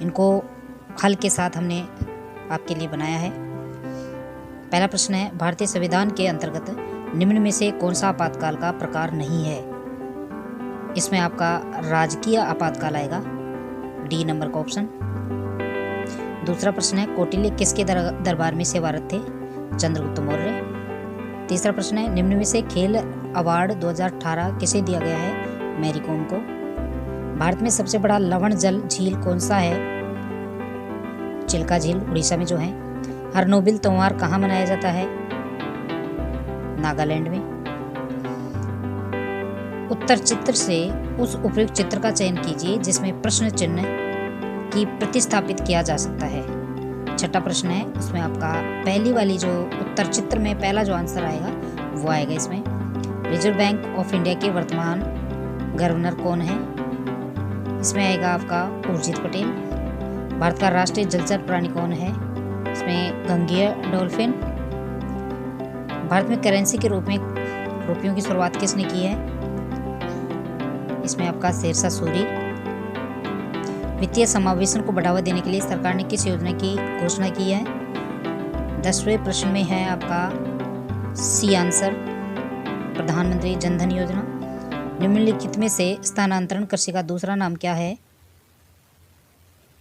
इनको हल के साथ हमने आपके लिए बनाया है। पहला प्रश्न है, भारतीय संविधान के अंतर्गत निम्न में से कौन सा आपातकाल का प्रकार नहीं है? इसमें आपका राजकीय आपातकाल आएगा, डी नंबर का ऑप्शन। दूसरा प्रश्न है, कौटिल्य किसके दरबार में सेवारत थे? चंद्रगुप्त मौर्य। तीसरा प्रश्न है, निम्न में से खेल अवार्ड 2018 किसे दिया गया है? मैरी कॉम को। भारत में सबसे बड़ा लवण जल झील कौन सा है? चिल्का झील, उड़ीसा में जो है। हरनोबिल त्योहार कहाँ मनाया जाता है? नागालैंड में। उत्तर चित्र से उस उपयुक्त चित्र का चयन कीजिए जिसमें प्रश्न चिन्ह की प्रतिस्थापित किया जा सकता है। छठा प्रश्न है, उसमें आपका पहली वाली जो उत्तर चित्र में पहला जो आंसर आएगा वो आएगा इसमें। रिजर्व बैंक ऑफ इंडिया के वर्तमान गवर्नर कौन है? इसमें आएगा आपका उर्जित पटेल। भारत का राष्ट्रीय जलचर प्राणी कौन है? इसमें गंगेय डॉल्फिन। भारत में करेंसी के रूप में रुपयों की शुरुआत किसने की है? इसमें आपका शेरशाह सूरी। वित्तीय समावेशन को बढ़ावा देने के लिए सरकार ने किस योजना की घोषणा की है? 10वें प्रश्न में है आपका सी आंसर, प्रधानमंत्री जनधन योजना। निम्नलिखित में से स्थानांतरण कृषि का दूसरा नाम क्या है?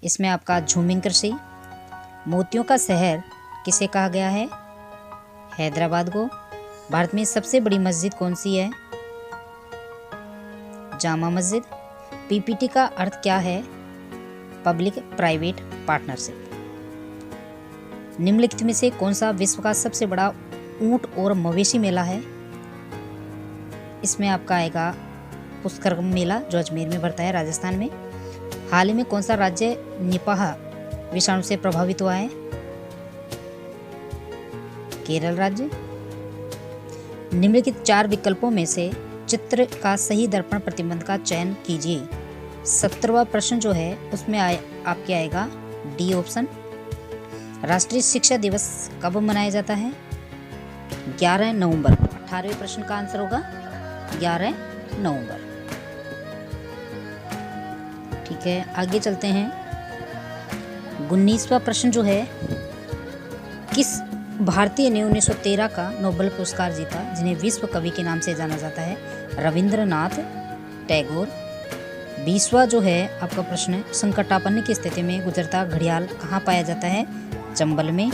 इसमें आपका झूमिंग कृषि। मोतियों का शहर किसे कहा गया है? हैदराबाद को। भारत में सबसे बड़ी मस्जिद कौन सी है? जामा मस्जिद। पीपीटी का अर्थ क्या है? Public private partnership. निम्नलिखित में से कौन सा विश्व का सबसे बड़ा ऊंट और मवेशी मेला है? इसमें आपका आएगा पुष्कर मेला जो अजमेर में पड़ता है, राजस्थान में। हाल ही में कौन सा राज्य निपाह विषाणु से प्रभावित हुआ है? केरल राज्य। निम्नलिखित 4 विकल्पों में से चित्र का सही दर्पण प्रतिबंध का चयन कीजिए। 17वां प्रश्न जो है उसमें आपके आएगा डी ऑप्शन। राष्ट्रीय शिक्षा दिवस कब मनाया जाता है? 11 नवंबर। 18वें प्रश्न का आंसर होगा 11 नवंबर। ठीक है, आगे चलते हैं। 19वां प्रश्न जो है, किस भारतीय ने 1913 का नोबेल पुरस्कार जीता जिन्हें विश्व कवि के नाम से जाना जाता है? रविंद्रनाथ टैगोर। 20वां जो है आपका प्रश्न, संकटापन्न की स्थिति में गुजरता घड़ियाल कहाँ पाया जाता है? चंबल में।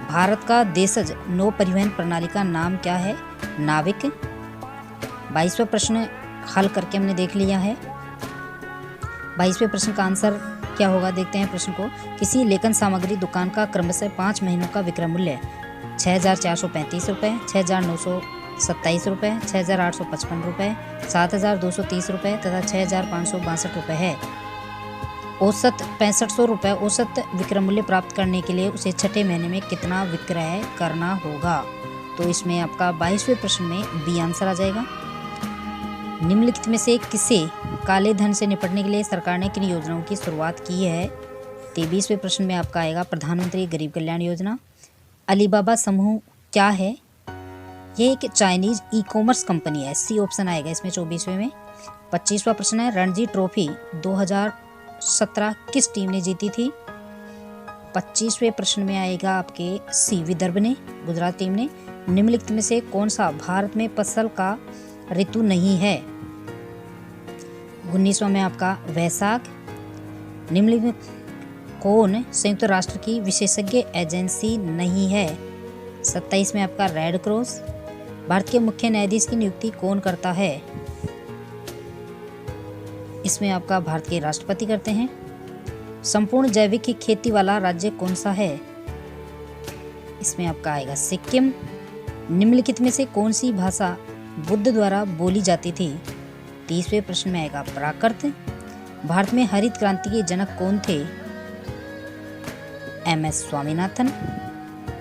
भारत का देशज नौ परिवहन प्रणाली का नाम क्या है? नाविक। 22वां प्रश्न हल करके हमने देख लिया है। 22वें प्रश्न का आंसर क्या होगा, देखते हैं प्रश्न को। किसी लेखन सामग्री दुकान का क्रमशः 5 महीनों का विक्रय मूल्य 6,435 रुपये, 6,927 रुपये, 6,855 रुपये, 7,230 रुपये तथा 6,562 रुपये है। औसत 6500 रुपये औसत विक्रय मूल्य प्राप्त करने के लिए उसे छठे महीने में कितना विक्रय करना होगा? तो इसमें आपका 22वें प्रश्न में बी आंसर आ जाएगा। निम्नलिखित में से किसे काले धन से निपटने के लिए सरकार ने किन योजनाओं की शुरुआत की है? 23वें प्रश्न में आपका आएगा प्रधानमंत्री गरीब कल्याण योजना। अलीबाबा समूह क्या है? ये एक चाइनीज ई कॉमर्स कंपनी है, सी ऑप्शन आएगा इसमें 24वें में। 25वां प्रश्न है, रणजी ट्रॉफी 2017 किस टीम ने जीती थी? 25वें प्रश्न में आएगा आपके सी विदर्भ ने, गुजरात टीम ने। निम्नलिखित में से कौन सा भारत में फसल का ऋतु नहीं है? 19वां में आपका वैशाख। निम्नलिखित कौन संयुक्त राष्ट्र की विशेषज्ञ एजेंसी नहीं है? 27 में आपका रेड क्रॉस। भारत के मुख्य न्यायाधीश की नियुक्ति कौन करता है? इसमें आपका भारत के राष्ट्रपति करते हैं। संपूर्ण जैविक की खेती वाला राज्य कौन सा है? इसमें आपका आएगा सिक्किम। निम्नलिखित में से कौन सी भाषा बुद्ध द्वारा बोली जाती थी? 30वें प्रश्न में आएगा प्राकृत। भारत में हरित क्रांति के जनक कौन थे? एम.एस. स्वामीनाथन।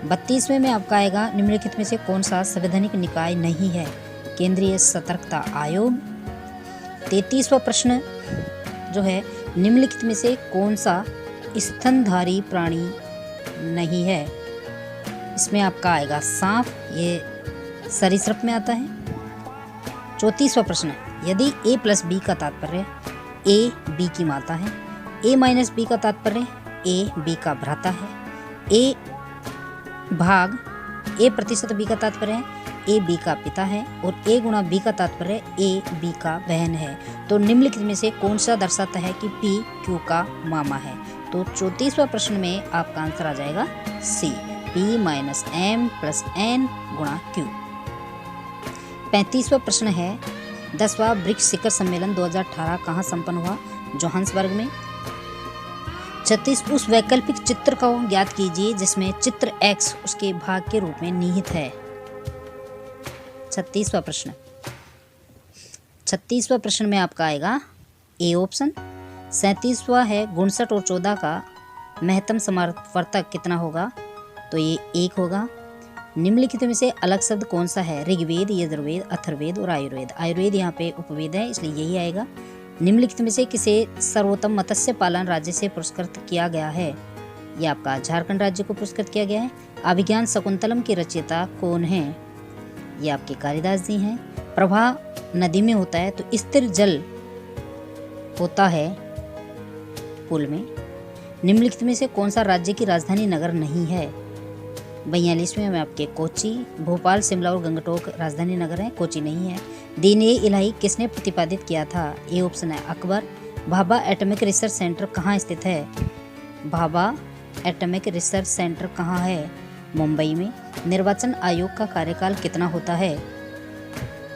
32वें में आपका आएगा निम्नलिखित में से कौन सा संवैधानिक निकाय नहीं है? केंद्रीय सतर्कता आयोग। 33वां प्रश्न जो है, निम्नलिखित में से कौन सा स्तनधारी प्राणी नहीं है? इसमें आपका आएगा सांप, ये सरीसृप में आता है। 34वां प्रश्न, यदि a + b का तात्पर्य a b की माता है, A माइनस बी का तात्पर्य A B का भ्राता है। A भाग A प्रतिशत B का तात्पर्य है A B का पिता है, और A गुणा B का तात्पर्य A B का बहन है। तो निम्नलिखित में से कौन सा दर्शाता है कि P Q का मामा है? तो 34वां प्रश्न में आपका आंसर आ जाएगा C, P minus M plus N गुणा Q। 35वां प्रश्न है, 10वां ब्रिक्स शिखर सम्मेलन 2018 कहाँ संपन्न हुआ? जोहान्सबर्ग में। 36 उस वैकल्पिक चित्र को ज्ञात कीजिए जिसमें चित्र X उसके भाग के रूप में निहित है। 36वां प्रश्न में आपका आएगा A ऑप्शन। 37वां है, 59 और 14 का महत्तम समावर्तक कितना होगा? तो ये 1 होगा। निम्नलिखित में से अलग शब्द कौन सा है? ऋग्वेद, यजुर्वेद, अथर्ववेद और आयुर्वेद। आयुर्वेद यहाँ पे उपवेद है, इसलिए यही आएगा। निम्नलिखित में से किसे सर्वोत्तम मत्स्य पालन राज्य से पुरस्कृत किया गया है? यह आपका झारखंड राज्य को पुरस्कृत किया गया है। अभिज्ञान शकुंतलम के रचयिता कौन है? ये आपके कालिदास जी हैं। प्रवाह नदी में होता है तो स्थिर जल होता है पुल में। निम्नलिखित में से कौन सा राज्य की राजधानी नगर नहीं है? 42वें में आपके कोची, भोपाल, शिमला और गंगटोक राजधानी नगर है, कोची नहीं है। दीन-ए इलाही किसने प्रतिपादित किया था? ए ऑप्शन है Akbar. Bhabha atomic research centre कहाँ स्थित है? भाभा एटॉमिक रिसर्च सेंटर कहाँ है? मुंबई में। निर्वाचन आयोग का कार्यकाल कितना होता है?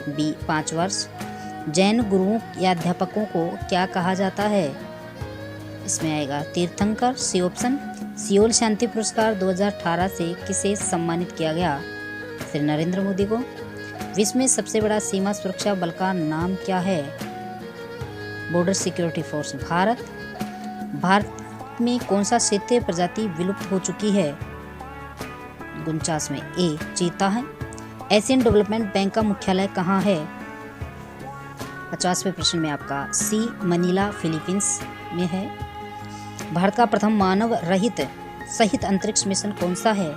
बी 5 वर्ष। जैन गुरुओं या अध्यापकों को क्या कहा जाता है? इसमें आएगा तीर्थंकर, सी ऑप्शन। सियोल शांति पुरस्कार 2018 से किसे सम्मानित किया गया? श्री नरेंद्र मोदी को। विश्व में सबसे बड़ा सीमा सुरक्षा बल का नाम क्या है? Border security force. भारत में कौन सा क्षेत्रीय प्रजाति विलुप्त हो चुकी है? 49 में ए चीता है। एशियन डेवलपमेंट बैंक का मुख्यालय कहाँ है? 50वें प्रश्न में आपका सी मनीला फिलीपींस में है। भारत का प्रथम मानव रहित सहित अंतरिक्ष मिशन कौन सा है?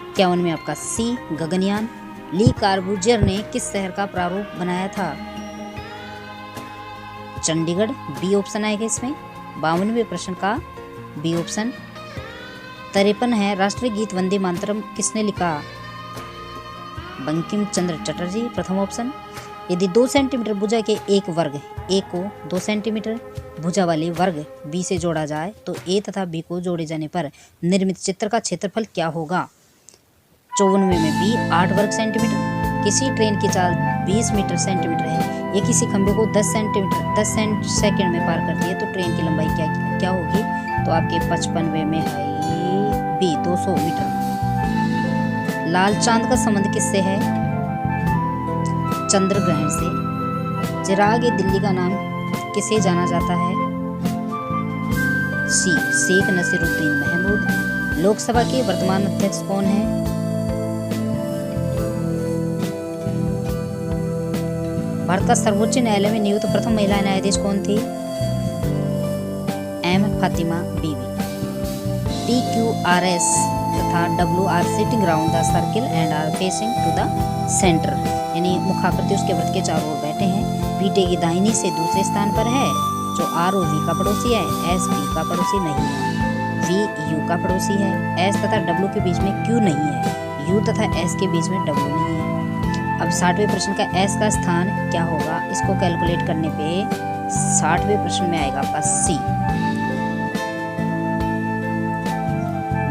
51 में आपका सी गगनयान। ली कार्बूजियर ने किस शहर का प्रारूप बनाया था? चंडीगढ़, बी ऑप्शन आएगा इसमें। 52वें प्रश्न का बी ऑप्शन। 53 है, राष्ट्रीय गीत वंदे मातरम किसने लिखा? बंकिम चंद्र चटर्जी, प्रथम ऑप्शन। यदि 2 सेंटीमीटर भुजा के एक वर्ग ए को 2 सेंटीमीटर भुजा वाले वर्ग बी से जोड़ा जाए तो ए तथा बी को जोड़े जाने पर निर्मित चित्र का क्षेत्रफल क्या होगा? 54 में बी 8 वर्ग सेंटीमीटर। किसी ट्रेन की चाल 20 मीटर सेंटीमीटर है, ये किसी खंभे को 10 सेकंड में पार करती है तो ट्रेन की लंबाई क्या होगी? तो आपके 55 में है बी 200 मीटर। लाल चांद का संबंध किससे है? चंद्र ग्रहण से। चिराग ए दिल्ली का नाम किसे जाना जाता है? सी शेख नसीरुद्दीन महमूद। लोकसभा के वर्तमान अध्यक्ष कौन है? भारत का सर्वोच्च न्यायालय में नियुक्त प्रथम महिला न्यायाधीश कौन थी? एम फातिमा बीवी। PQRS तथा WR sitting round the circle and are facing to the centre, यानी मुखाकृति उसके वृत्त के चारों ओर बैठे हैं। पीटे की दाहिनी से दूसरे स्थान पर है जो R और V का पड़ोसी है, S P का पड़ोसी नहीं है, V U का पड़ोसी है, S तथा W के बीच में Q नहीं है, U तथा S के बीच में W नहीं है। अब 60वें प्रश्न का S का स्थान क्या होगा? इसको कैलकुलेट करने पे 60वें प्रश्न में आएगा आपका C,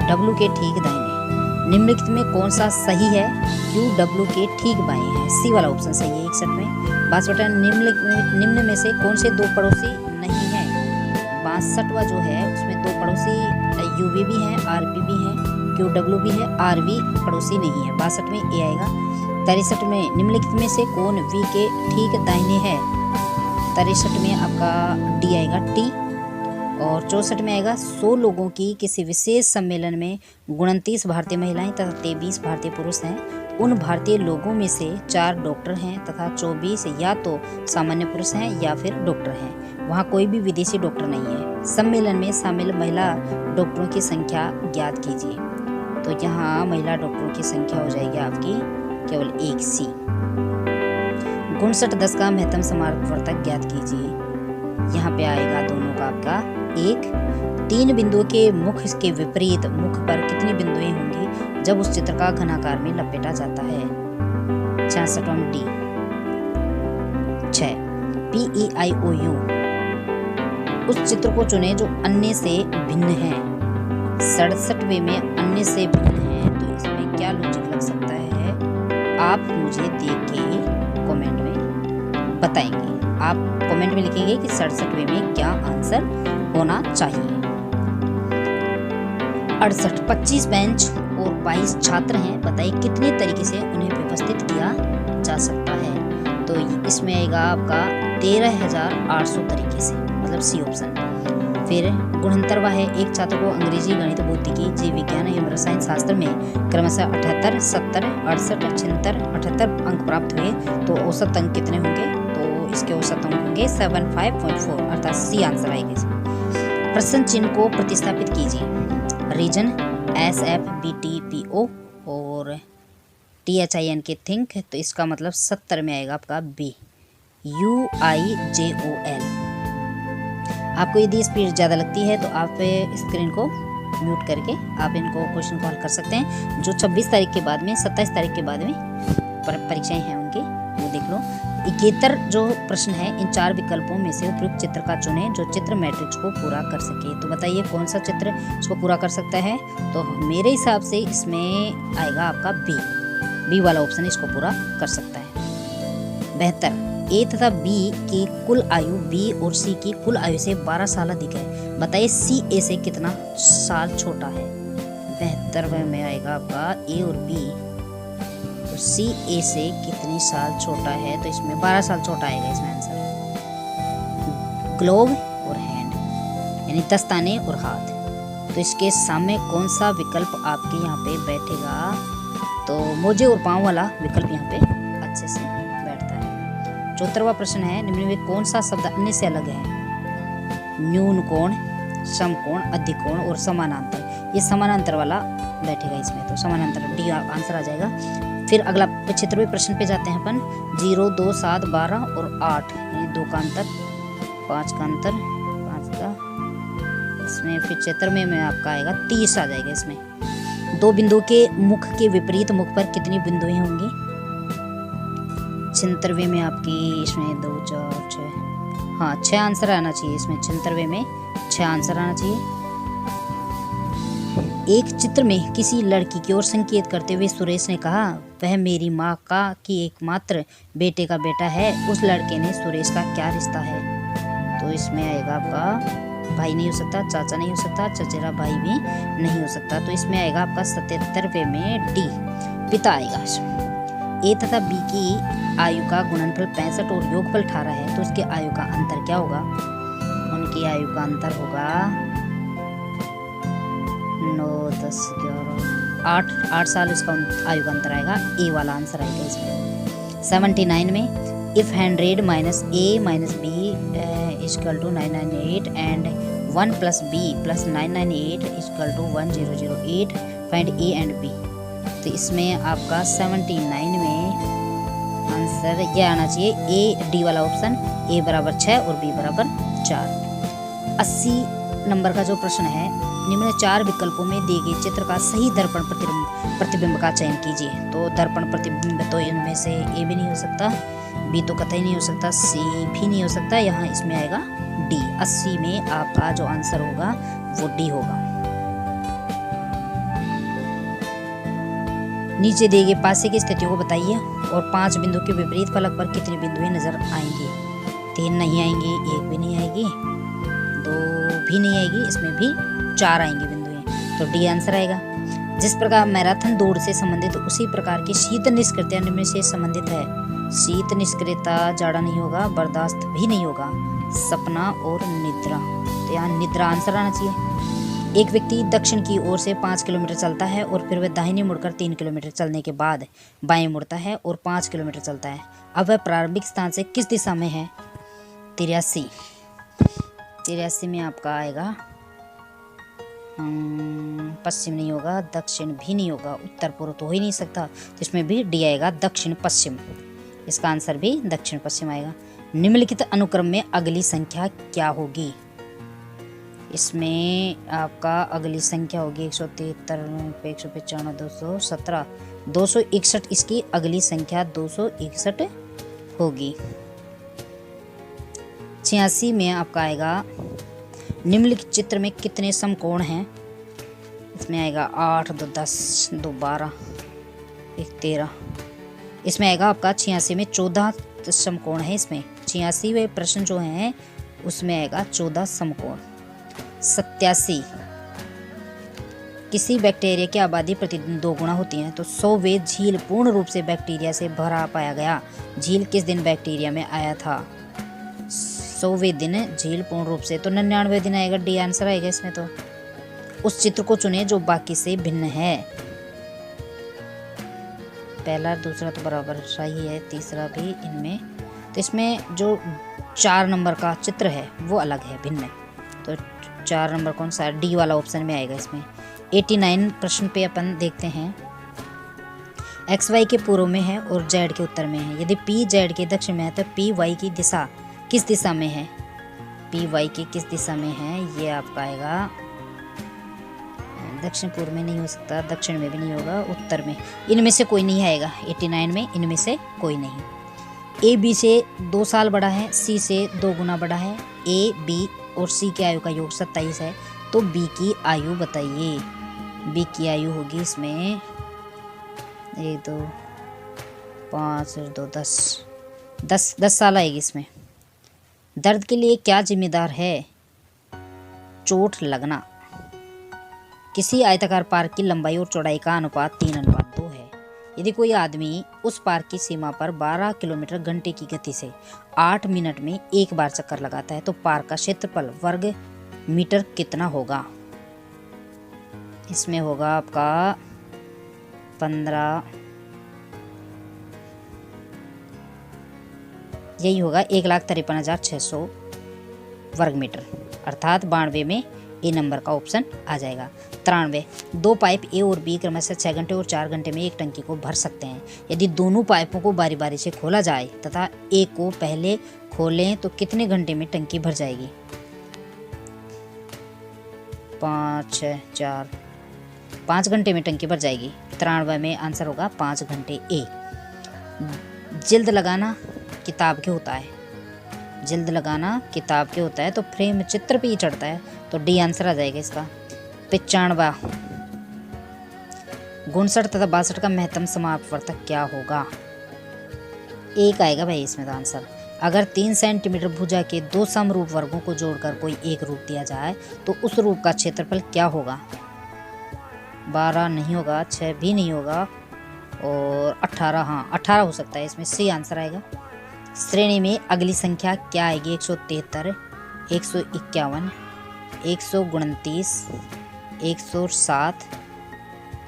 W के ठीक दाहिने। निम्नलिखित में कौन सा सही है? Q W के ठीक बाएं है, C वाला ऑप्शन सही है। 61 में 62 निम्न में से कौन से दो पड़ोसी नहीं है? 62वां जो है उसमें दो पड़ोसी UV भी है, RP भी है, QW भी है, RV पड़ोसी नहीं है। 62 में A आएगा। 63 में निम्नलिखित में से कौन V के ठीक दाहिने है? 63 में आपका D आएगा T। और 64 में आएगा 100 लोगों की किसी विशेष सम्मेलन में 29 भारतीय महिलाएं तथा 23 भारतीय पुरुष हैं। उन भारतीय लोगों में से 4 डॉक्टर हैं तथा 24 या तो सामान्य पुरुष हैं या फिर डॉक्टर हैं। वहाँ कोई भी विदेशी डॉक्टर नहीं है। सम्मेलन में शामिल महिला डॉक्टरों की संख्या ज्ञात कीजिए। तो यहाँ महिला डॉक्टरों की संख्या हो जाएगी आपकी केवल 1 C। 59 10 का महत्तम समावर्तक ज्ञात कीजिए। यहाँ पे आएगा दोनों का आपका 1 3 बिंदुओं के मुख के विपरीत मुख पर कितनी बिंदुएं होंगी जब उस चित्र का घनाकार में लपेटा जाता है? 66वां डी। 6 PEIOU उस चित्र को चुने जो अन्य से भिन्न है। 67वें में अन्य से भिन्न है, तो इसमें क्या लॉजिक लग सकता है? आप मुझे देख के कमेंट में बताएंगे। आप कमेंट में लिखेंगे कि 67वें में क्या आंसर होना चाहिए। 68 25 बेंच और 22 छात्र हैं, बताइए कितने तरीके से उन्हें व्यवस्थित किया जा सकता है? तो इसमें आएगा आपका 13,800 तरीके से, मतलब सी ऑप्शन। फिर गुणंतरवा है, एक छात्र को अंग्रेजी, गणित, भौतिकी, जीव विज्ञान एवं रसायन शास्त्र में क्रमशः 78, 70, 68, 76, 78 अंक प्राप्त हुए, तो औसत अंक कितने होंगे? तो इसके औसत अंक होंगे 75.4, अर्थात सी आंसर आएगा इसमें। प्रश्न चिन्ह को प्रतिस्थापित कीजिए। रीजन SFBTPO और THIN के थिंक, तो इसका मतलब 70 में आएगा आपका बी UIJOL। आपको यदि स्पीड ज़्यादा लगती है तो आप स्क्रीन को म्यूट करके आप इनको क्वेश्चन को हल कर सकते हैं। जो 26 तारीख के बाद में 27 तारीख के बाद में परीक्षाएं हैं उनकी, वो देख लो। 71 जो प्रश्न है, इन 4 विकल्पों में से उपयुक्त चित्र का चुनें जो चित्र मैट्रिक्स को पूरा कर सके। तो बताइए कौन सा चित्र इसको पूरा कर सकता है? तो मेरे हिसाब से इसमें आएगा आपका बी वाला ऑप्शन इसको पूरा कर सकता है। 72 ए तथा बी की कुल आयु बी और सी की कुल आयु से 12 साल अधिक है, बताइए सी ए से कितना साल छोटा है? 72 में आएगा आपका ए और बी, तो सी ए से कितनी साल छोटा है? तो इसमें 12 साल छोटा आएगा इसमें आंसर। ग्लोव और हैंड यानी दस्ताने और हाथ, तो इसके सामने कौन सा विकल्प आपके यहाँ पे बैठेगा? तो मोजे और पाँव वाला विकल्प यहाँ पे अच्छे से बैठता है। 74वां प्रश्न है, निम्न में कौन सा शब्द अन्य से अलग है? न्यून कोण, समकोण, अधिक कोण और समानांतर। ये समानांतर वाला बैठेगा इसमें, तो समानांतर डी आंसर आ जाएगा। फिर अगला 75वें प्रश्न पे जाते हैं अपन। 0, 2, 7, 12 और 8 यानी 2 का अंतर, 5 का अंतर, 5 का इसमें। फिर 76वें में आपका आएगा 30 आ जाएगा इसमें। 2 बिंदु के मुख के विपरीत मुख पर कितनी बिंदुएं होंगी? 76वें में आपकी इसमें 2, 4, 6, हाँ 6 आंसर आना चाहिए इसमें। 76वें में 6 आंसर आना चाहिए। एक चित्र में किसी लड़की की ओर संकेत करते हुए सुरेश ने कहा, वह मेरी माँ का की एकमात्र बेटे का बेटा है। उस लड़के ने सुरेश का क्या रिश्ता है? तो इसमें आएगा आपका भाई नहीं हो सकता, चाचा नहीं हो सकता, चचेरा भाई भी नहीं हो सकता। तो इसमें आएगा आपका 77वें में डी पिता आएगा। ए तथा बी की आयु का गुणनफल 65 और योगफल 18 है, तो इसके आयु का अंतर क्या होगा? उनकी आयु का अंतर होगा 9, 10, 11, 8 साल इसका आयु का अंतर आएगा। ए वाला आंसर आएगा इसमें। 79 में if 100 minus A minus B equal to 998 and 1 plus B plus 998 equal to 1008, find A and B. तो इसमें आपका 79 में आंसर यह आना चाहिए ए डी वाला ऑप्शन, ए बराबर 6 और बी बराबर 4। 80 नंबर का जो प्रश्न है, निम्न 4 विकल्पों में दिए गए चित्र का सही दर्पण प्रतिबिंब का चयन कीजिए। तो दर्पण प्रतिबिंब तो इनमें से ए भी नहीं हो सकता, बी तो कतई नहीं हो सकता, सी भी नहीं हो सकता, यहाँ इसमें आएगा डी। 80 में आपका जो आंसर होगा वो डी होगा। नीचे दिए गए पासे की स्थितियों को बताइए और 5 बिंदु के विपरीत फलक पर कितनी बिंदुएं नजर आएंगी? 3 नहीं आएंगी, 1 भी नहीं आएगी, 2 भी नहीं आएगी, इसमें भी 4 आएंगी बिंदुएं, तो डी आंसर आएगा। जिस प्रकार मैराथन दौड़ से संबंधित उसी प्रकार की शीत निष्क्रियता निम्न से संबंधित है। शीत निष्क्रियता जाड़ा नहीं होगा, बर्दाश्त भी नहीं होगा, सपना और निद्रा, तो यहाँ निद्रा आंसर आना चाहिए। एक व्यक्ति दक्षिण की ओर से 5 किलोमीटर चलता है और फिर वह दाहिने मुड़कर 3 किलोमीटर चलने के बाद बाएं मुड़ता है और 5 किलोमीटर चलता है। अब वह प्रारंभिक स्थान से किस दिशा में है? 83 में आपका आएगा पश्चिम नहीं होगा, दक्षिण भी नहीं होगा, उत्तर पूर्व तो हो ही नहीं सकता, तो इसमें भी डी आएगा दक्षिण पश्चिम। इसका आंसर भी दक्षिण पश्चिम आएगा। निम्नलिखित अनुक्रम में अगली संख्या क्या होगी? इसमें आपका अगली संख्या होगी 173 पे 195 217 261, इसकी अगली संख्या 261 होगी। 86 में आपका आएगा निम्नलिखित चित्र में कितने समकोण हैं। इसमें आएगा 8 2 10 2 12 1 13। इसमें आएगा आपका 86 में 14 समकोण है। इसमें 86वें प्रश्न जो है उसमें आएगा 14 समकोण। 87 किसी बैक्टीरिया की आबादी प्रतिदिन 2 गुना होती है तो 100वें झील पूर्ण रूप से बैक्टीरिया से भरा पाया गया। झील किस दिन बैक्टीरिया में आया था। 100वें दिन झील पूर्ण रूप से, तो 99वें दिन आएगा। डी आंसर आएगा इसमें। तो उस चित्र को चुने जो बाकी से भिन्न है। पहला दूसरा तो बराबर सही है, तीसरा भी इनमें। तो इसमें जो 4 नंबर का चित्र है वो अलग है, भिन्न है। तो 4 नंबर कौन सा है, डी वाला ऑप्शन में आएगा इसमें। 89 प्रश्न पे अपन देखते हैं। एक्स वाई के पूर्व में है और जेड के उत्तर में है। यदि पी जेड के दक्षिण में है तो पी वाई की दिशा किस दिशा में है। पी वाई की किस दिशा में है, ये आपका आएगा दक्षिण पूर्व में नहीं हो सकता, दक्षिण में भी नहीं होगा, उत्तर में। इनमें से कोई नहीं आएगा 89 में, इनमें से कोई नहीं। ए बी से 2 साल बड़ा है, सी से 2 गुना बड़ा है। ए बी और सी की आयु का योग 27 है तो बी की आयु बताइए। बी की आयु होगी इसमें 1 2 5 2 10 साल आएगी इसमें। दर्द के लिए क्या जिम्मेदार है, चोट लगना। किसी आयताकार पार्क की लंबाई और चौड़ाई का अनुपात 3:2 है। यदि कोई आदमी उस पार्क की सीमा पर 12 किलोमीटर घंटे की गति से 8 मिनट में एक बार चक्कर लगाता है तो पार्क का क्षेत्रफल वर्ग मीटर कितना होगा। इसमें होगा आपका 15, यही होगा 1,53,600 वर्ग मीटर, अर्थात 92 में ए नंबर का ऑप्शन आ जाएगा। 93 2 पाइप ए और बी क्रमशः 6 घंटे और 4 घंटे में एक टंकी को भर सकते हैं। यदि दोनों पाइपों को बारी बारी से खोला जाए तथा ए को पहले खोलें तो कितने घंटे में टंकी भर जाएगी। 5 6 4 5 घंटे में टंकी भर जाएगी। 93 में आंसर होगा 5 घंटे ए। जिल्द लगाना किताब के होता है, जिल्द लगाना किताब के होता है तो फ्रेम चित्र पे ही चढ़ता है तो डी आंसर आ जाएगा इसका। 95 59 तथा 62 का महत्तम समापवर्तक क्या होगा। एक आएगा भाई इसमें तो आंसर। अगर 3 सेंटीमीटर भुजा के 2 समरूप वर्गों को जोड़कर कोई एक रूप दिया जाए तो उस रूप का क्षेत्रफल क्या होगा। 12 नहीं होगा, 6 भी नहीं होगा और 18, हाँ 18 हो सकता है इसमें, सी आंसर आएगा। श्रेणी में अगली संख्या क्या आएगी। 173 151 129 107।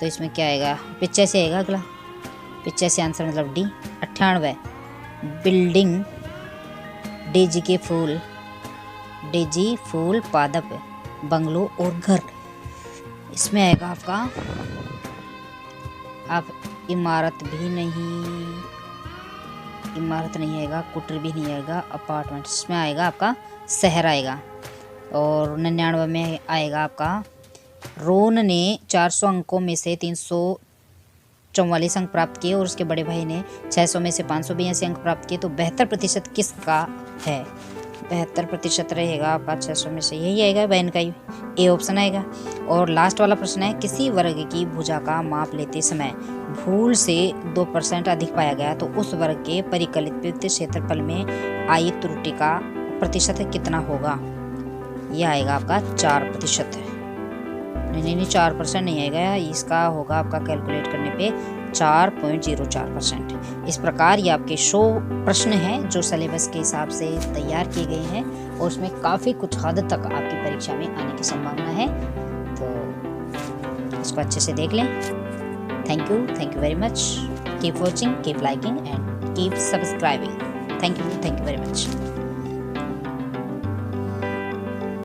तो इसमें क्या आएगा, 85 आएगा अगला। 85 आंसर मतलब डी। 98 बिल्डिंग डेजी के फूल, डेजी फूल पादप बंगलो और घर। इसमें आएगा आपका, अब इमारत भी नहीं, इमारत नहीं आएगा, कुटर भी नहीं आएगा, अपार्टमेंट। इसमें आएगा आपका शहर आएगा। और 99 में आएगा आपका रोन ने 400 अंकों में से 344 अंक प्राप्त किए और उसके बड़े भाई ने 600 में से 582 अंक प्राप्त किए तो 72% किसका है। 72% रहेगा आपका 600 में से, यही आएगा बहन का ही, ए ऑप्शन आएगा। और लास्ट वाला प्रश्न है, किसी वर्ग की भुजा का माप लेते समय भूल से 2% अधिक पाया गया तो उस वर्ग के परिकलित क्षेत्रफल में आई त्रुटि का प्रतिशत कितना होगा। यह आएगा आपका 4%। नहीं 4% नहीं आएगा, इसका होगा आपका कैलकुलेट करने पे 4.04%। इस प्रकार ये आपके 100 प्रश्न हैं जो सिलेबस के हिसाब से तैयार किए गए हैं और उसमें काफ़ी कुछ हद तक आपकी परीक्षा में आने की संभावना है, तो इसको अच्छे से देख लें। Thank you very much. Keep watching, keep liking and keep subscribing. Thank you very much.